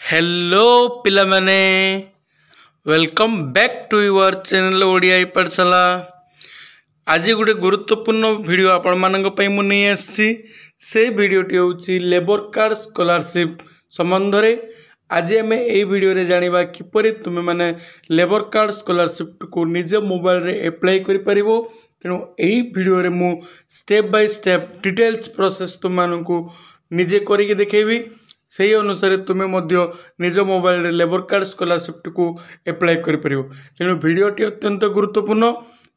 Hello पिला माने welcome back to your channel Odia Pathshala. आज गोटे गुरुत्वपूर्ण वीडियो आपण मानक पई मु नहीं आसी से वीडियोटी होची लेबर कार्ड स्कॉलरशिप संबंध रे। आज आम ए वीडियो रे जानिबा किपरि तुमे माने लेबर कार्ड स्कॉलरशिप को निज मोबाइल रे अप्लाई करि परिबो। तेणु एही वीडियो रे मु step by step details process तुम मानकु निजे करिके देखेबी। सही अनुसार तुम्हें मध्य निज मोबाइल रे लेबर कार्ड स्कॉलरशिप को अप्लाई कर परिबो। तेणु वीडियोटी अत्यंत गुरुत्वपूर्ण।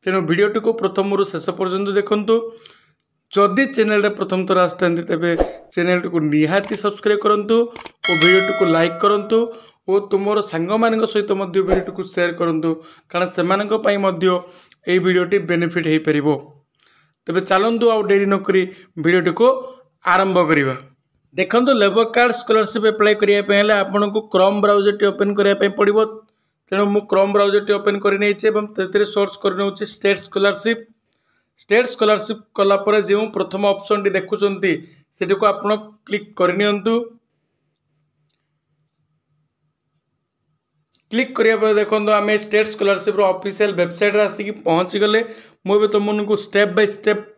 तेणु वीडियोटी को प्रथम रु शेष पर्यंत देखंतु। जदि चैनल रे प्रथम थर आस्तांती तेबे चैनल को निहाती सब्सक्राइब करंतु और वीडियोटी को लाइक करंतु और तुमर सांग मानक सहित मध्य वीडियोटी को शेयर करंतु, कारण सेमानक पई मध्य एई वीडियोटी बेनिफिट हे परिबो। तेबे चलंतु आ देरी न करी वीडियोटी को आरंभ करिबा। देखो लेबर कार्ड स्कॉलरशिप अप्लाई करने आपन को क्रोम ब्राउजर टी ओपन करने पड़ो। तेणु मु क्रोम ब्राउजर टी ओपन कर सर्च कर स्टेट स्कॉलरशिप। स्टेट स्कॉलरशिप कलापर जो प्रथम ऑप्शन टी देखुं से आप क्लिक करनी। क्लिक करिया देखो आम स्टेट स्कॉलरशिप ऑफिशियल वेबसाइट आसिक पहुँची गले। मुझे तुमको step by step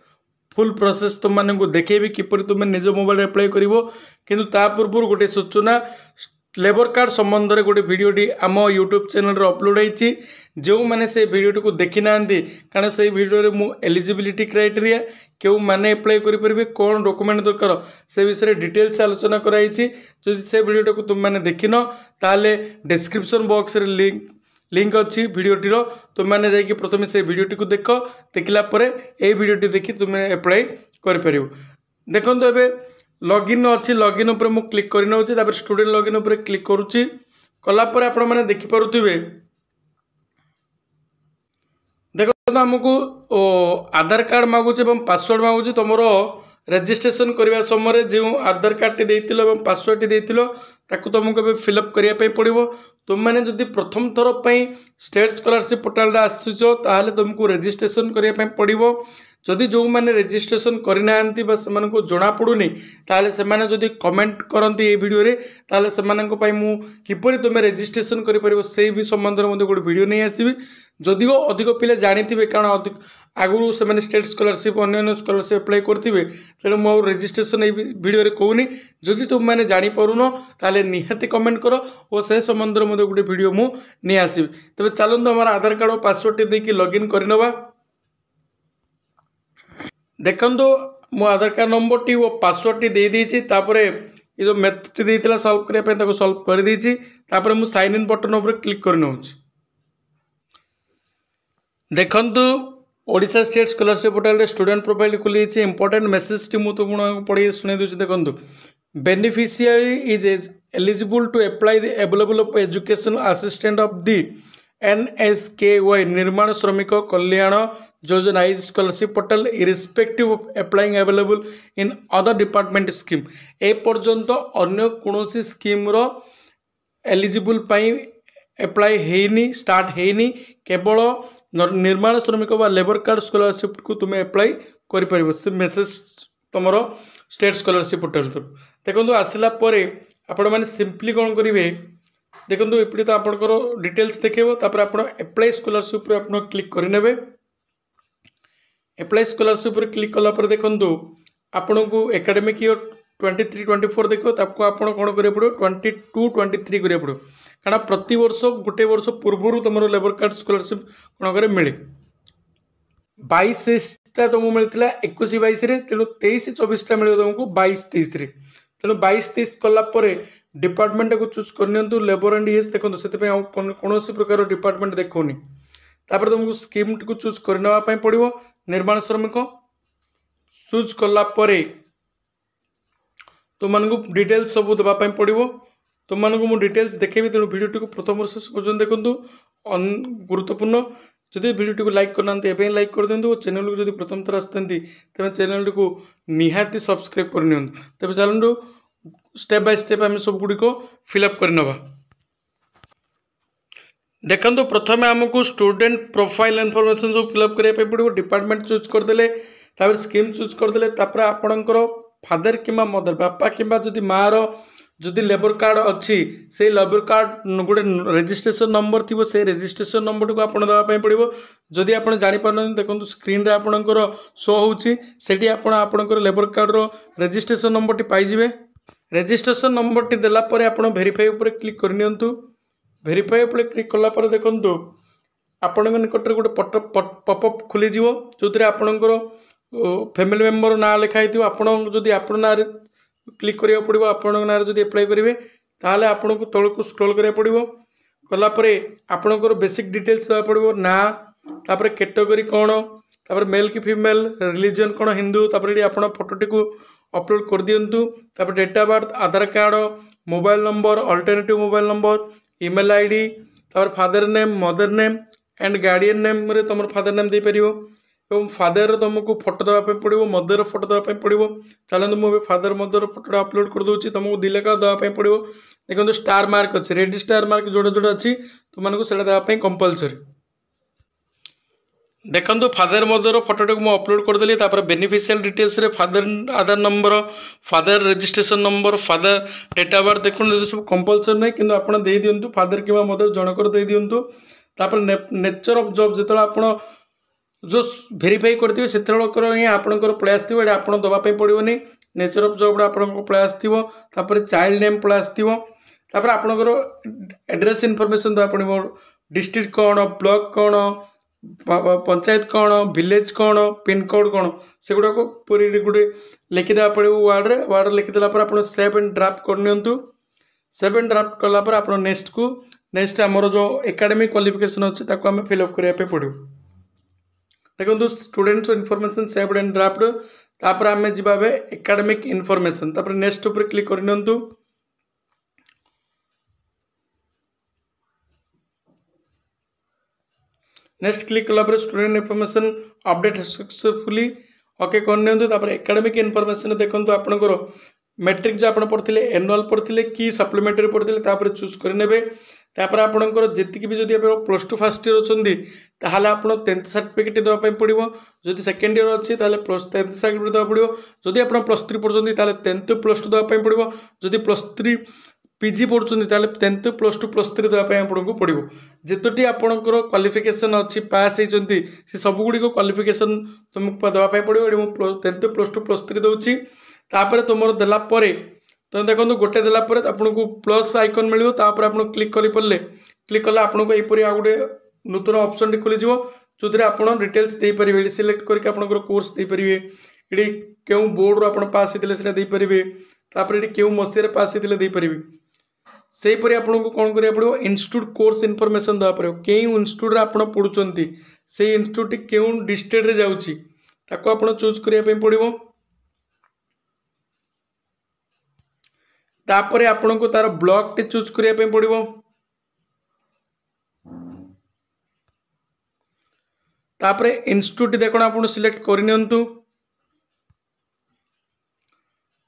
full process तुम मानक देखेबी किपर तुम निज मोबाइल अप्लाई करिवो। किंतु ता पूर्व गोटे सूचना लेबर कार्ड संबंध में गोटे वीडियोटी आम यूट्यूब चैनल रे अपलोड होती। जो मैंने से वीडियोटी को देखी ना कारण से वीडियो मु एलिजिबिलिटी क्राइटेरिया क्यों माने अप्लाई करेंगे कौन डॉक्यूमेंट दरकार से विषय डिटेल्स आलोचना कराई। जदि से वीडियोटी को तुम मैंने देखिन ताले डिस्क्रिप्शन बॉक्स रे लिंक अच्छी वीडियोटीर तुम मैंने जाकि प्रथम से वीडियोटी को देखला ये वीडियोटी देखी तुम्हें अप्लाई कर। देखो ए लॉगिन अच्छी लॉगिन उपर मु क्लिक कर स्टूडेंट लॉगिन उपर क्लिक करुच्ची कलापर आपण मैंने देखिपे। देखो आमको आधार कार्ड मागुच पासवर्ड मागुच तुम रजिस्ट्रेशन करने समय जो आधार कार्ड टी देइतिलो पासवर्ड टी देइतिलो ताकू तुमको फिलअप करने पड़ो। तुम मैंने जदि प्रथम थर पर स्टेट स्कॉलरशिप पोर्टाल आसुच ताहले तुमको रजिस्ट्रेशन करने पड़ो। जदि जो मैंने रजिस्ट्रेशन करना से जना पड़ूनी ताहले से माने जदि कमेंट करती ये वीडियो रे ताहले से मानक पई मु किपरि तुम रजिस्ट्रेशन कर परिबो से भी संबंध में गोटे वीडियो नहीं आसीबी। जदिओ अधिक पिले जानिथिबे कारण आगु से स्टेट स्कॉलरशिप अन्य स्कॉलरशिप अप्लाई करथिबे तेणु मु रजिस्ट्रेशन वीडियो रे कहूनी। जदि तुम मैंने जानी पारुनो ताहले निहाती कमेंट करो और से संबंध में गोटे वीडियो मु नहीं आसीबी। तबे चलंतु हमर आधार कार्ड और पासवर्ड टी देकी लॉगिन करनवा। देखंतु मो आधार कार्ड नंबर टी वो पासवर्ड टी दे देछि तापरे ये जो मेथड टी देथिला सॉल्व करिया पे ताको सॉल्व कर देछि। तापरे मु साइन इन बटन ऊपर क्लिक करनो होछि। देखंतु ओडिशा स्टेट स्कॉलरशिप पोर्टल रे स्टूडेंट प्रोफाइल खुली छि। इंपोर्टेंट मेसेज टी मु तो पढ़ी सुनै दोछि। देखंतु beneficiary is eligible to apply the available of education assistant of the NSKY Nirman Shramik Kalyan Yojana is scholarship portal irrespective of applying available in other department scheme. ए पर्यंत अन्य कोनोसी स्कीम रो एलिजिबल पाई अप्लाई हेनी स्टार्ट हेनी केवल निर्माण श्रमिक बा लेबर कार्ड स्कॉलरशिप को तुम अप्लाई कर परिबो। से मेसेज तुमरो स्टेट स्कॉलरशिप पोर्टल थ्रू देखो आसला परे आपण माने सिंपली कोन करिवे। देखो ये तो आपंकर डिटेल्स देखेबो तापर आपण अप्लाई स्कॉलरशिप रे आपण क्लिक करनेबे। अप्लाई स्कॉलरशिप रे क्लिक कला पर देखो आपन को एकेडमिक ईयर 23-24 देखो ताको आपण कोन करे पड़ो 22-23 करे पड़ो कारण प्रति वर्ष गोटे वर्ष पूर्व तुम लेबर कार्ड स्कॉलरशिप कोन करे मिले। 22-23 तुमको मिलता 21-22 तेणु 23-24 मिले तुमको 22-23 तेणु 22-23 कलापर डिपार्टमेंट को चूज करनी लेबर एंड एज देखो से कौन प्रकार डिपार्टमेंट देखोनी। तापर तुमको स्कीम को चूज करने पड़ो। निर्माण श्रमिक चूज कलापर तुमको डिटेल्स सब देवाई पड़ो। तुमको मुझे डिटेल्स देखेबी तेणु वीडियो को प्रथम शेष पर्यटन देखूँ गुरुत्वपूर्ण। जदि वीडियो को लाइक करना लाइक कर दिंतु। चैनल को जब प्रथम थर आसती तेज चैनल को निहाती सब्सक्राइब करनी। तेज चलू स्टेप बाय स्टेप आम सब गुड़ी फिलअप करनवा। देखो प्रथम आमको स्टूडेंट प्रोफाइल इनफॉरमेशन सब फिलअप करने पड़ो। डिपार्टमेंट चूज करदे स्कीम चूज करदे आपणकर फादर कि मदर बापा कि माँ माँ जदि लेबर कार्ड अच्छी से लेबर कार्ड गोटे रजिस्ट्रेशन नंबर थी से रजिस्ट्रेशन नंबर को आपन देवाई पड़ो जदि आप जापर देखो स्क्रीन रे आपणकर शो होती आपणकर लेबर कार्ड रो रजिस्ट्रेशन नंबर टी पाइबे रजिस्ट्रेशन नंबर टी देलापर आप वेरीफाई उपर क्लिक करनी वेरीफाई उपर क्लिक कलापर देखो आपण निकट में गोटे पपअप खोल जो आपणकर फैमिली मेंबर ना लिखाई आपड़ जदि आपण ना क्लिक करा पड़ो आपण ना जब एप्लाई करेंगे ताहले आपन को तौक स्क्रॉल करा पड़ो कलापर आपणकर बेसिक डिटेल्स देवा पड़ो ना तापर कैटेगरी कौन तापर मेल कि फीमेल रिलीजन कौन हिंदू तापर आप फोटोटी को अपलोड कर दिंतु तापर date of birth Aadhaar card mobile number alternative mobile number email ID तापर father name mother name and guardian name रे तुम फादर नेम दे पारिबो एवं फादर तुमको फोटो देवाई पड़ो मदर फोटो देवाई पड़ो चलते मुझे फादर मदर फोटो अपलोड कर दूसरी तुमको दिलेखा देवाई पड़ो देखो स्टार मार्क अच्छे रेड स्टार मार्क जोड़े जोड़े अच्छी तुमको से देवाई कंपलसरी देखो फादर मदर फोटोटी को अपलोड करदेली बेनिफिशियल डिटेल्स रे father Aadhaar number father registration number father date of birth देखो सब कंपलसरी नहीं कि आप दे दिंतु फादर कि मदर जनकर दे दिंतु नेचर ऑफ जॉब जो आप जो वेरीफाई करते से ही आपंकर पलि आसो ये आप दवाई पड़ोनी नेचर ऑफ जॉब आप पलि आसो चाइल्ड नेम पलि आसो आपंकर एड्रेस इनफॉरमेशन देवा पड़ो डिस्ट्रिक्ट कौन ब्लॉक कौन पंचायत कौन विलेज कौन पिन कोड कौन से गुड़ाक पूरी गोटे लिखिदे पड़ो वार्ड लिखिदेला आप सेव एंड ड्राफ्ट करनी सेव एंड ड्राफ्ट कलापर आप नेक्स्ट आमर जो एकेडमिक क्वालिफिकेशन अच्छे आम फिलअप करने पड़ो देखो students information saved and draft तापर आम जा एकेडमिक इनफॉरमेशन तापर नेक्स्ट ऊपर क्लिक करनी नेक्स्ट क्लिक कलापर student information update successfully okay करनी तापर एकेडमिक इनफॉरमेशन देखो आपंकर मैट्रिक जो आप पढ़ते एनुअल पढ़ते कि सप्लीमेंटरी पढ़ते चूज करे तापर आपंकर जी भी जब प्लस टू फर्स्ट ईयर अच्छी ताहले आप 10th सर्टिफिकेट देवाई पड़ो जदि सेकेंड ईयर अच्छी प्लस 10th सर्टिफिकेट देवा पड़ो जदि आप प्लस 3 पढ़ुं 10th प्लस 2 देवाई पड़ो जदि प्लस 3 पीजी पढ़ुं 10th प्लस 2 प्लस 3 देवाई आपको पड़ो जितोटी आपंकर क्वालिफिकेशन अच्छी पास होती से सबुगुड़ी क्वालिफिकेशन तुमको देवाई पड़ो ये 10th प्लस 2 प्लस 3 दूसरी तापर तुम देलापर तो देखो गोटे देलापर आपको प्लस आइकन मिले आप क्लिक कर पड़े क्लिक कले आपको यहपरी आ गए नूतन ऑप्शन टी खोल जो आप डिटेल्स दे पारे सिलेक्ट करके आपंकर कोर्स दे पारे ये क्यों बोर्ड रू आप पास होते दे पारे तापर ये क्यों मसीह पास होते दे पारे से परी आपको कौन करा पड़ो इंस्टीट्यूट कोर्स इनफॉरमेशन देवा पड़ो क्यों इंस्टीट्यूट आप पढ़ुंट से इंस्टीट्यूट क्यों डिस्ट्रिक्ट रे जाउची ताको आप चूज करने पड़ो तापर आपन को तार ब्लॉक टे चूज करने पड़ो तापर इंस्टीट्यूट देखो आप सिलेक्ट करनी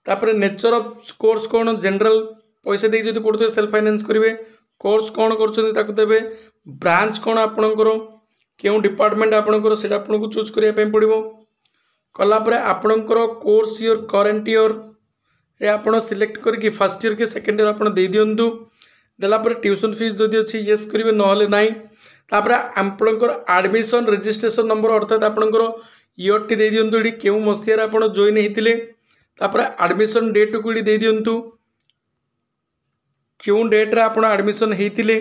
तापर नेचर ऑफ कोर्स कौन जनरल पैसा दे जो पढ़ुए सेल्फ फाइनेंस करेंगे कोर्स कौन करते ब्रांच कौन आपणकर क्यों डिपार्टमेंट आपणकर से आपको चूज करने पड़ो कलापर आपणकर कोर्स ईयर करंट ईयर रे आपन सिलेक्ट करके फर्स्ट ईयर के सेकेंड ईयर आपन दे दिंतु देलापर ट्यूशन फीस जदि अच्छी येस करेंगे नहले नाई तापर आपणकर एडमिशन रजिस्ट्रेशन नंबर अर्थात आपणकर ईयर टी दे दिंतु ये क्यों मसीह आपन जॉइन होते तापर एडमिशन डेट को दे दिंतु क्यों डेट रे आपन एडमिशन होते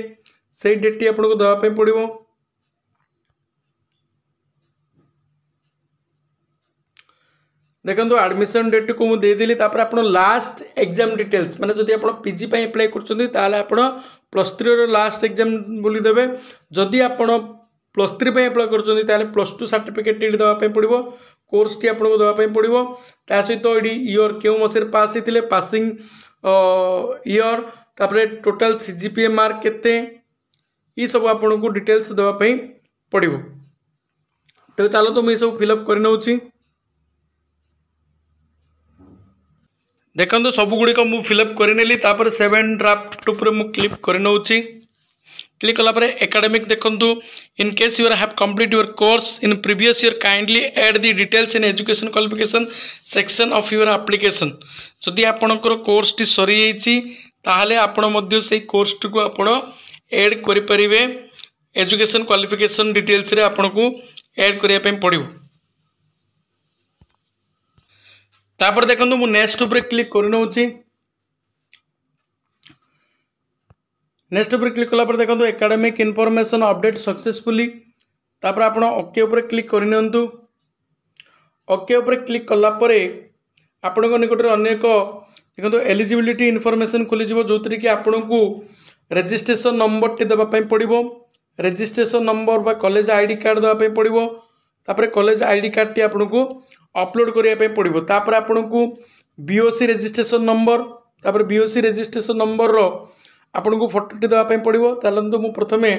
से डेट टी आपको देवाई पड़ो देखो एडमिशन डेट को मुझे देदेली आप लास्ट एग्जाम डिटेल्स माने जदि आप पीजी पे अप्लाई कर प्लस 3 लास्ट एग्जाम बोली देवे जदि आप प्लस 3 पे अप्लाई कर प्लस 2 सर्टिफिकेट देवाई पड़ो कोर्स टी आपको देवाई पड़ो ता सहित ईयर क्यों मसीह पास होते पासिंग ईयर तापर टोटल सीजीपीए मार्क केते ये सब आपको डिटेल्स देवाई पड़ो तो चलो तो मुझे सब फिलअप कर नौची देखो सबुगुड़िक मुझे फिलअप कर सेव एंड ड्राफ्ट उपर क्लिक कर नौची क्लिक कलापर एकेडमिक देखंतु in case you have complete your course in previous year kindly add the details in education qualification section of your application. जदि आपणकर कोर्स टी सरी जाइछि ताहाले आपण मध्य से कोर्स टी को आपण ऐड करि परिबे एजुकेशन क्वालिफिकेशन डिटेल्स रे आपण को ऐड करिया पे पड़िबो। तापर देखंतु मु नेक्स्ट ऊपर क्लिक करि नउछि। नेक्स्ट ऊपर क्लिक कला पर देखंतु एकेडमिक इनफॉरमेशन अपडेट सक्सेसफुली। तापर आपण ओके ऊपर क्लिक करि नियंतु। ओके ऊपर क्लिक कला परे आपण को निकट रे अनेक देखंतु एलिजिबिलिटी इनफॉरमेशन खुली जिवो जोतरी कि आपण को रजिस्ट्रेशन नंबर टी देबा पई पड़िबो। रजिस्ट्रेशन नंबर बा कॉलेज आईडी कार्ड देबा पई पड़िबो। तापर कॉलेज आईडी कार्ड टी आपण को अपलोड करिया पई पड़िबो। तापर आपण को बीओसी रजिस्ट्रेशन नंबर तापर बीओसी रजिस्ट्रेशन नंबर रो आपण को फोटो टी देबा पई पड़िबो। तालंतु मु प्रथमे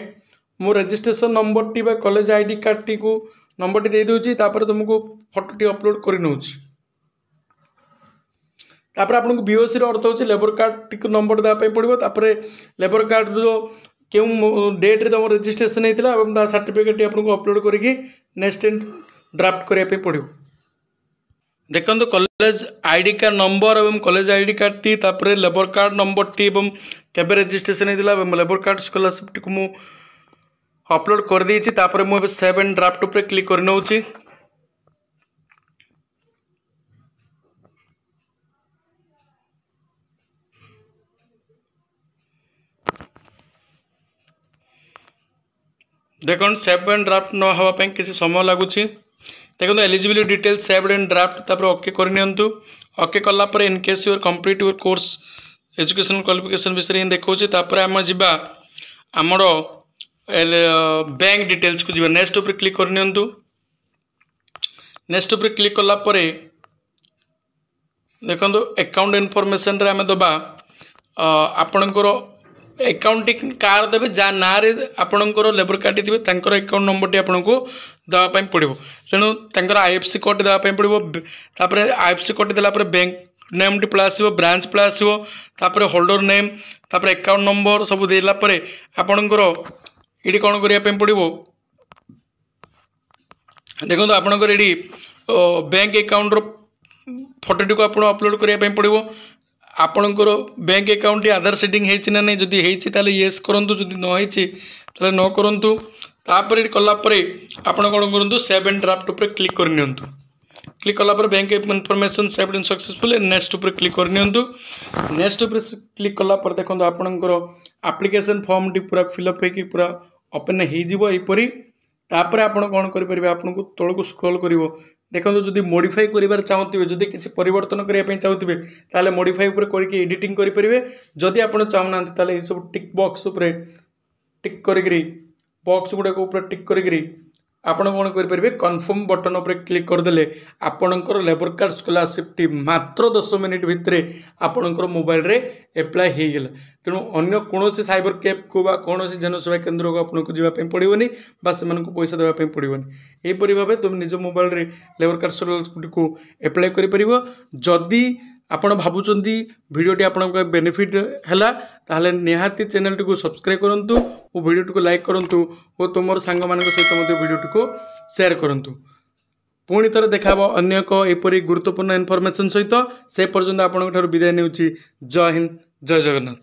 मो रजिस्ट्रेशन नंबर टी बा कॉलेज आईडी कार्ड टी को नंबर टी दे दोची। तापर तुमको फोटो टी अपलोड करि नउची। तापर आपण को बीओसी रो अर्थ होची लेबर कार्ड टी को नंबर देबा पई पड़िबो। तापर लेबर कार्ड रो केउ डेट रे तुम रजिस्ट्रेशन हेतिला एवं ता सर्टिफिकेट टी आपण को अपलोड करिकि नेक्स्ट ड्राफ्ट करिया पई पड़िबो। देखंतु कॉलेज आईडी कार्ड नंबर एवं कॉलेज आईडी कार्ड टी तापर लेबर कार्ड नंबर टी एवं केबे रजिस्ट्रेशन हेतिला एवं लेबर कार्ड स्कॉलरशिप टी को मु अपलोड कर देछि। तापर मु एबे सेव एंड ड्राफ्ट ऊपर क्लिक कर नउछि। देखो सेव एंड ड्राफ्ट न हवा पे किसी समय लगुच। देखो eligibility details saved and draft तापर ओके कर नियंतु। ओके कला पर in case your complete your course education qualification विषय हि देखौछि। तापर हम जिबा हमरो बैंक डिटेल्स को जिबा नेक्स्ट ऊपर क्लिक कर नियंतु। नेक्स्ट ऊपर क्लिक कला पर देखंतु अकाउंट इनफॉरमेशन रे हम दबा आपनकर अकाउंटिंग कार देवे जा ना रे आपनकर लेबर कार्ड थिबे तांकर अकाउंट नंबर टी आपनको दवा पई पड़िबो। तेणु तांकर आईएफसी कोड दवा पई पड़िबो। तापर आईएफसी कोड देला पर बैंक नेम टी प्लस आसीबो ब्रांच प्लस आसीबो तापर होल्डर नेम तापर अकाउंट नंबर सब देला पर आपनकर इडी कोन करिया पई पड़िबो। देखो आपनकर इडी बैंक अकाउंट रो फोटो टी को आपण अपलोड करिया पई पड़िबो। आपणकर बैंक अकाउंट आधार सेटिंग होती ना नहीं जदि होती ताले येस करंतु जदि न होती ताले नो करंतु। तापर कला परे आपण कोन करंतु सेव एंड ड्राफ्ट ऊपर क्लिक कर नियंतु। क्लिक कला पर bank information saved and successful next ऊपर क्लिक कर नियंतु। नेक्स्ट ऊपर क्लिक कला पर देखंतु आपणकर एप्लिकेशन फॉर्म टी पूरा फिलअप होई कि पूरा ओपन हो जिवो एपरी। तापर आपण कोन करि परिबे आपनको तळको स्क्रॉल करिवो। देखो जदि मॉडिफाई करिवार चाहूथिबे जदि किछि परिवर्तन करिया पई चाहूथिबे ताले मॉडिफाई ऊपर करके एडिटिंग करि परिबे। जदि आपण चाहना ताले ई सब टिक बॉक्स ऊपर टिक करिकरी बॉक्स गुडा को ऊपर टिक करिकरी आपण कोन करि परिबे कन्फर्म बटन ऊपर क्लिक कर देले आपणकर लेबर कार्ड स्कॉलरशिप टी मात्र 10 मिनिट भितरे आपणकर मोबाइल रे अप्लाई हे गेल। तेणु अन्य कोनोसी साइबर कैफ को बा कोनोसी जनसेवा केंद्र को आपनको जीवा पे पड़िबोनी बा सेमान को पैसा देबा पे पड़िबोनी। एही परि भाबे तुम निज मोबाइल रे लेबर कार्ड स्कॉलरशिप को अप्लाई करि परिबो। जदि आपण भाबुचंदी वीडियोटी आपनको बेनिफिट हैला ताहले निहाती चैनल टी को सब्सक्राइब करंतु ओ वीडियो टी को लाइक करंतु ओ तुमर सांग मानक सहित मते वीडियो टी को शेयर करंतु। पुणी थरे देखाबो अन्य एक एपरि गुरुत्वपूर्ण इनफॉरमेशन सहित। से पर्यंत आपन विदाय नेउची। जय हिंद जय जगन्नाथ।